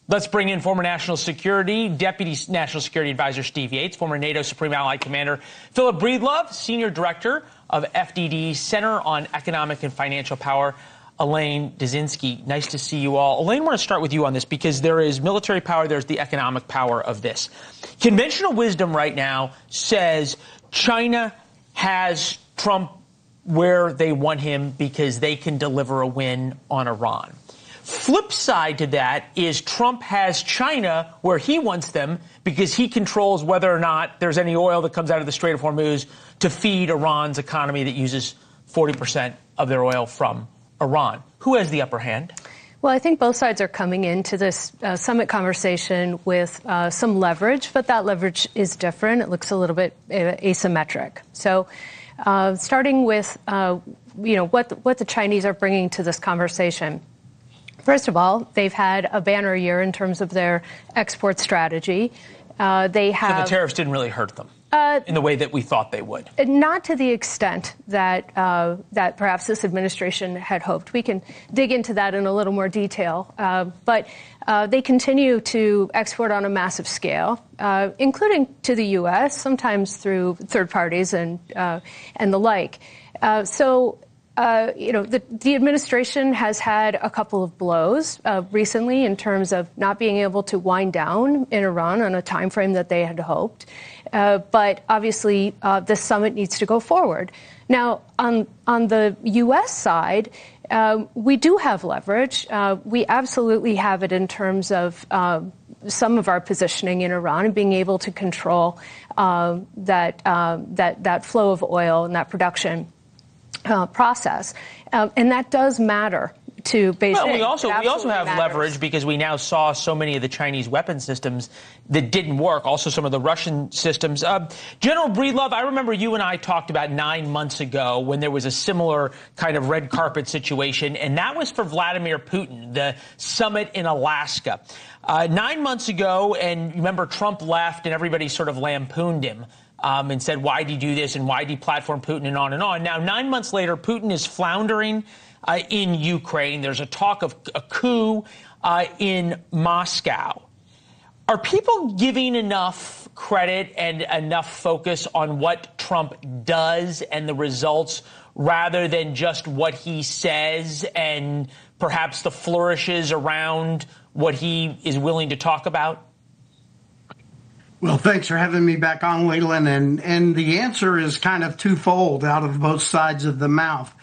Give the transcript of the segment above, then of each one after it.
Let's bring in former Deputy National Security Advisor Steve Yates, former NATO Supreme Allied Commander Philip Breedlove, Senior Director of FDD Center on Economic and Financial Power, Elaine Dezenski. Nice to see you all. Elaine, I want to start with you on this because there is military power, there's the economic power of this. Conventional wisdom right now says China has Trump where they want him because they can deliver a win on Iran. Flip side to that is Trump has China where he wants them because he controls whether or not there's any oil that comes out of the Strait of Hormuz to feed Iran's economy that uses 40% of their oil from Iran. Who has the upper hand? Well, I think both sides are coming into this summit conversation with some leverage, but that leverage is different. It looks a little bit asymmetric. So starting with, what the Chinese are bringing to this conversation. First of all, they've had a banner year in terms of their export strategy. So the tariffs didn't really hurt them in the way that we thought they would. Not to the extent that that perhaps this administration had hoped. We can dig into that in a little more detail. But they continue to export on a massive scale, including to the U.S., sometimes through third parties and the like. The administration has had a couple of blows recently in terms of not being able to wind down in Iran on a time frame that they had hoped. But obviously, this summit needs to go forward. Now, on the U.S. side, we do have leverage. We absolutely have it in terms of some of our positioning in Iran and being able to control that flow of oil and that production process. And that does matter to Beijing. Well, we also have leverage because we now saw so many of the Chinese weapon systems that didn't work, also some of the Russian systems. General Breedlove, I remember you and I talked about 9 months ago when there was a similar kind of red carpet situation, and that was for Vladimir Putin, the summit in Alaska. 9 months ago, and remember Trump left and everybody sort of lampooned him. And said, why did he do this and why did he platform Putin and on and on. Now, 9 months later, Putin is floundering in Ukraine. There's a talk of a coup in Moscow. Are people giving enough credit and enough focus on what Trump does and the results rather than just what he says and perhaps the flourishes around what he is willing to talk about? Well, thanks for having me back on, Leland. And the answer is kind of twofold out of both sides of the mouth.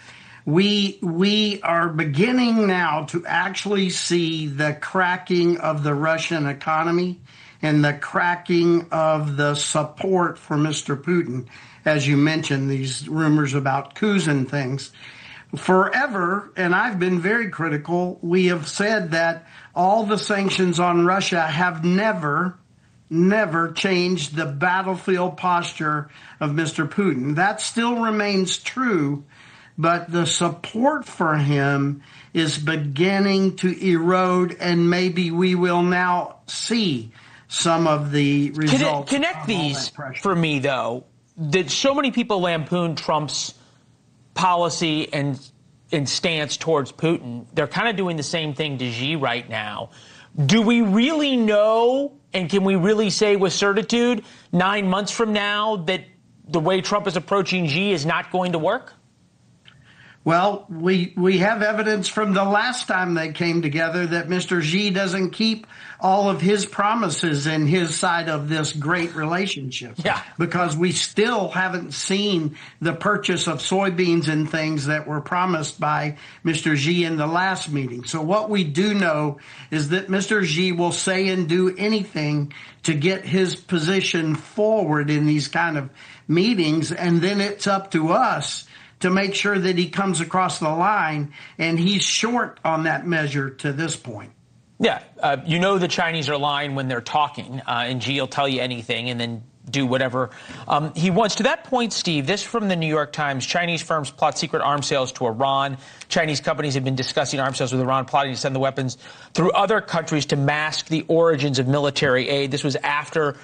We are beginning now to actually see the cracking of the Russian economy and the cracking of the support for Mr. Putin. As you mentioned, these rumors about coups and things. Forever, and I've been very critical, we have said that all the sanctions on Russia have never changed the battlefield posture of Mr. Putin. That still remains true, but the support for him is beginning to erode, and maybe we will now see some of the results. Connect these for me, though, that so many people lampoon Trump's policy and stance towards Putin. They're kind of doing the same thing to Xi right now. Do we really know, and can we really say with certitude 9 months from now that the way Trump is approaching Xi is not going to work? Well, we have evidence from the last time they came together that Mr. Xi doesn't keep all of his promises in his side of this great relationship. Yeah. Because we still haven't seen the purchase of soybeans and things that were promised by Mr. Xi in the last meeting. So what we do know is that Mr. Xi will say and do anything to get his position forward in these kind of meetings, and then it's up to us to make sure that he comes across the line, and he's short on that measure to this point. Yeah, the Chinese are lying when they're talking, and Xi will tell you anything and then do whatever he wants. To that point, Steve, this from the New York Times: Chinese firms plot secret arms sales to Iran. Chinese companies have been discussing arms sales with Iran, plotting to send the weapons through other countries to mask the origins of military aid. This was after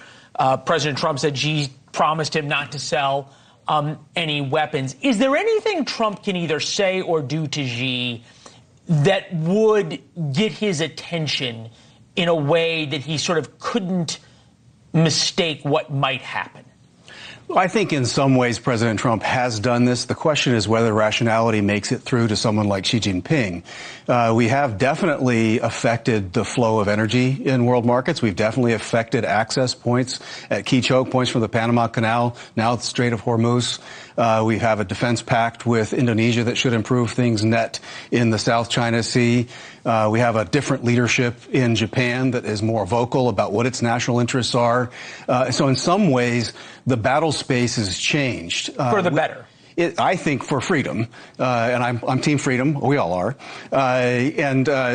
President Trump said Xi promised him not to sell any weapons. Is there anything Trump can either say or do to Xi that would get his attention in a way that he sort of couldn't mistake what might happen? Well, I think in some ways President Trump has done this. The question is whether rationality makes it through to someone like Xi Jinping. We have definitely affected the flow of energy in world markets. We've definitely affected access points at key choke points from the Panama Canal, now the Strait of Hormuz. We have a defense pact with Indonesia that should improve things net in the South China Sea. We have a different leadership in Japan that is more vocal about what its national interests are. So in some ways, the battle space has changed. For the better. I think for freedom, and I'm team freedom, we all are.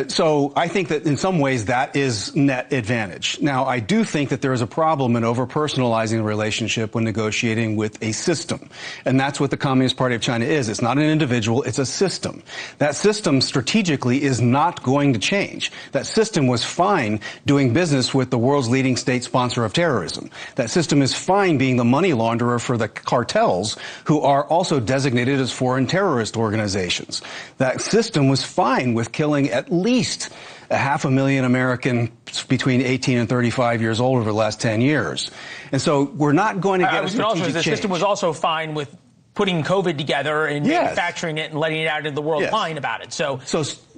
So I think that in some ways that is net advantage. Now, I do think that there is a problem in over-personalizing the relationship when negotiating with a system. And that's what the Communist Party of China is. It's not an individual, it's a system. That system strategically is not going to change. That system was fine doing business with the world's leading state sponsor of terrorism. That system is fine being the money launderer for the cartels who are also designated as foreign terrorist organizations. That system was fine with killing at least 500,000 Americans between 18 and 35 years old over the last 10 years. And so we're not going to get a strategic change. The system was also fine with putting COVID together and manufacturing it and letting it out into the world, lying about it. So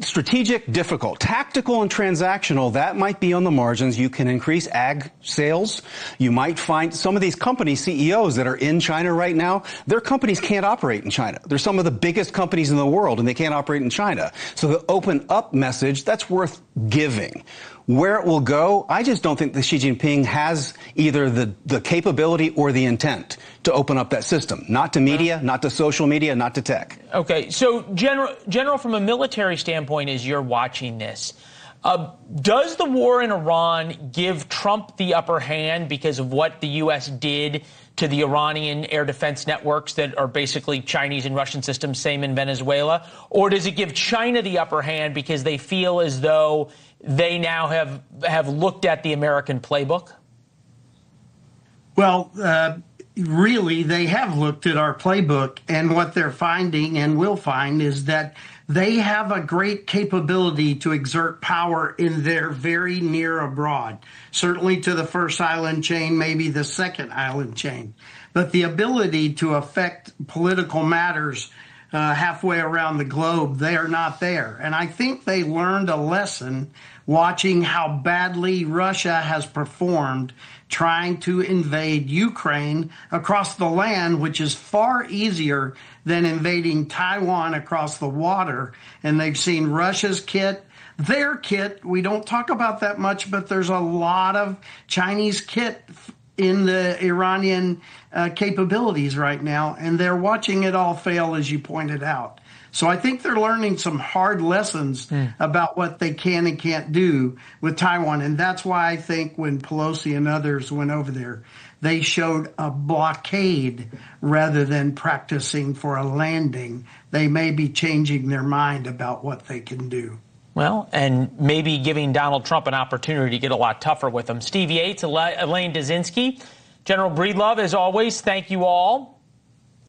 strategic, difficult. Tactical and transactional, that might be on the margins. You can increase ag sales. You might find some of these company CEOs that are in China right now, their companies can't operate in China. They're some of the biggest companies in the world, and they can't operate in China. So the open up message, that's worth giving. Where it will go, I just don't think that Xi Jinping has either the capability or the intent to open up that system. Not to media, not to social media, not to tech. Okay, so General, from a military standpoint, as you're watching this, does the war in Iran give Trump the upper hand because of what the U.S. did to the Iranian air defense networks that are basically Chinese and Russian systems, same in Venezuela? Or does it give China the upper hand because they feel as though they now have looked at the American playbook? Well, really, they have looked at our playbook, and what they're finding and will find is that they have a great capability to exert power in their very near abroad, certainly to the first island chain, maybe the second island chain. But the ability to affect political matters halfway around the globe, they are not there. And I think they learned a lesson watching how badly Russia has performed trying to invade Ukraine across the land, which is far easier than invading Taiwan across the water. And they've seen Russia's kit, their kit. We don't talk about that much, but there's a lot of Chinese kit in the Iranian capabilities right now, and they're watching it all fail, as you pointed out. So I think they're learning some hard lessons about what they can and can't do with Taiwan. And that's why I think when Pelosi and others went over there, they showed a blockade rather than practicing for a landing. They may be changing their mind about what they can do. Well, and maybe giving Donald Trump an opportunity to get a lot tougher with him. Steve Yates, Elaine Dezenski, General Breedlove, as always, thank you all.